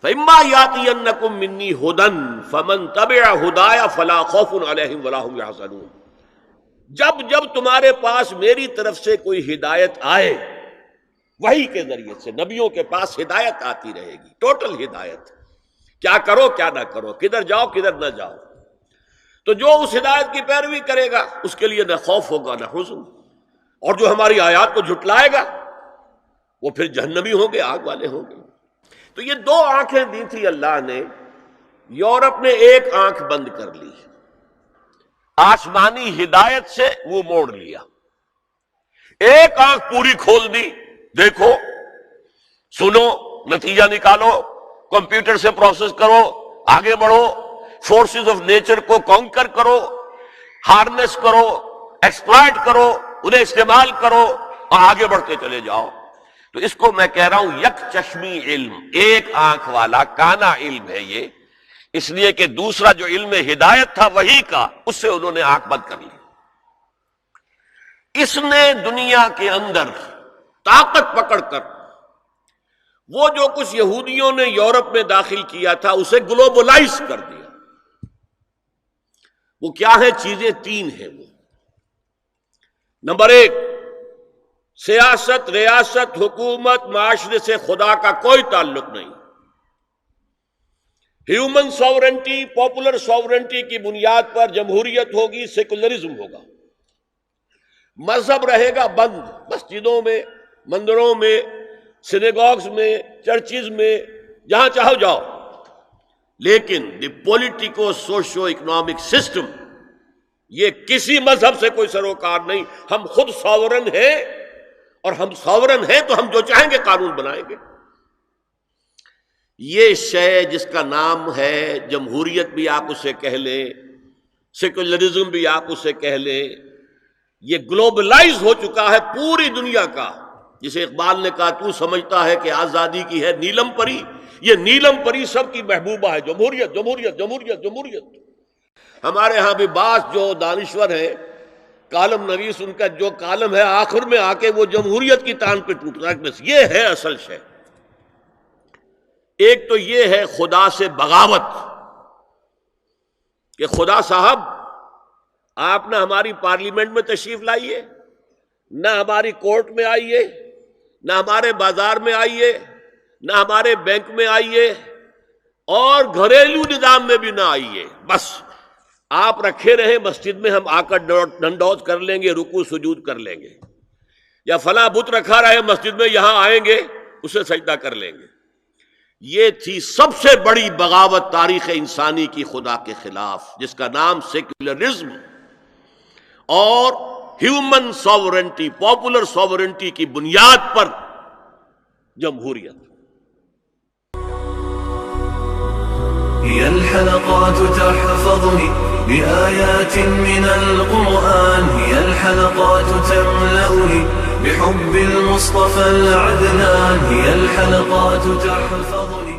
فَإِمَّا يَأْتِيَنَّكُم مِّنِّي هُدًى فَمَن تَبِعَ هُدَايَ فَلَا خَوْفٌ عَلَيْهِمْ وَلَا هُمْ يَحْزَنُونَ۔ جب تمہارے پاس میری طرف سے کوئی ہدایت آئے، وحی کے ذریعے سے نبیوں کے پاس ہدایت آتی رہے گی، ٹوٹل ہدایت، کیا کرو کیا نہ کرو، کدھر جاؤ کدھر نہ جاؤ، تو جو اس ہدایت کی پیروی کرے گا اس کے لیے نہ خوف ہوگا نہ حزن، اور جو ہماری آیات کو جھٹلائے گا وہ پھر جہنمی ہوں گے، آگ والے ہوں گے۔ تو یہ دو آنکھیں دی تھی اللہ نے، یورپ نے ایک آنکھ بند کر لی، آسمانی ہدایت سے وہ موڑ لیا، ایک آنکھ پوری کھول دی، دیکھو سنو نتیجہ نکالو، کمپیوٹر سے پروسیس کرو، آگے بڑھو، فورسز آف نیچر کو کانکر کرو، ہارنس کرو، ایکسپلائٹ کرو، انہیں استعمال کرو اور آگے بڑھتے چلے جاؤ۔ تو اس کو میں کہہ رہا ہوں یک چشمی علم، ایک آنکھ والا کانا علم ہے یہ، اس لیے کہ دوسرا جو علم ہدایت تھا وحی کا، اس سے انہوں نے آنکھ بند کر لی۔ اس نے دنیا کے اندر طاقت پکڑ کر وہ جو کچھ یہودیوں نے یورپ میں داخل کیا تھا اسے گلوبلائز کر دیا۔ وہ کیا ہے؟ چیزیں تین ہیں وہ۔ نمبر ایک، سیاست، ریاست، حکومت، معاشرے سے خدا کا کوئی تعلق نہیں۔ ہیومن ساورنٹی، پاپولر ساورنٹی کی بنیاد پر جمہوریت ہوگی، سیکولرزم ہوگا۔ مذہب رہے گا بند، مسجدوں میں، مندروں میں، سینیگاگز میں، چرچز میں، جہاں چاہو جاؤ، لیکن دی پولیٹیکو سوشو اکنامک سسٹم، یہ کسی مذہب سے کوئی سروکار نہیں۔ ہم خود ساورن ہیں، اور ہم ساورن ہیں تو ہم جو چاہیں گے قانون بنائیں گے۔ یہ شے جس کا نام ہے جمہوریت بھی آپ اسے کہہ لیں، سیکولرزم بھی آپ اسے کہہ لیں، یہ گلوبلائز ہو چکا ہے پوری دنیا کا۔ جسے اقبال نے کہا تو سمجھتا ہے کہ آزادی کی ہے نیلم پری، یہ نیلم پری سب کی محبوبہ ہے، جمہوریت جمہوریت جمہوریت جمہوریت۔ ہمارے ہاں بھی بعض جو دانشور ہیں، کالم نویس، ان کا جو کالم ہے آخر میں آ کے وہ جمہوریت کی تان پہ ٹوٹ رہا ہے، بس یہ ہے اصل شے۔ ایک تو یہ ہے خدا سے بغاوت، کہ خدا صاحب آپ نہ ہماری پارلیمنٹ میں تشریف لائیے، نہ ہماری کورٹ میں آئیے، نہ ہمارے بازار میں آئیے، نہ ہمارے بینک میں آئیے، اور گھریلو نظام میں بھی نہ آئیے، بس آپ رکھے رہیں مسجد میں، ہم آ کر ڈنڈوت کر لیں گے، رکوع سجود کر لیں گے، یا فلاں بت رکھا رہے مسجد میں، یہاں آئیں گے اسے سجدہ کر لیں گے۔ یہ تھی سب سے بڑی بغاوت تاریخ انسانی کی خدا کے خلاف، جس کا نام سیکولرزم اور ہیومن ساورنٹی، پاپولر ساورنٹی کی بنیاد پر جمہوریت۔ هي الحلقات تحفظني بآيات من القرآن، هي الحلقات تملأني بحب المصطفى العدنان، هي الحلقات تحفظني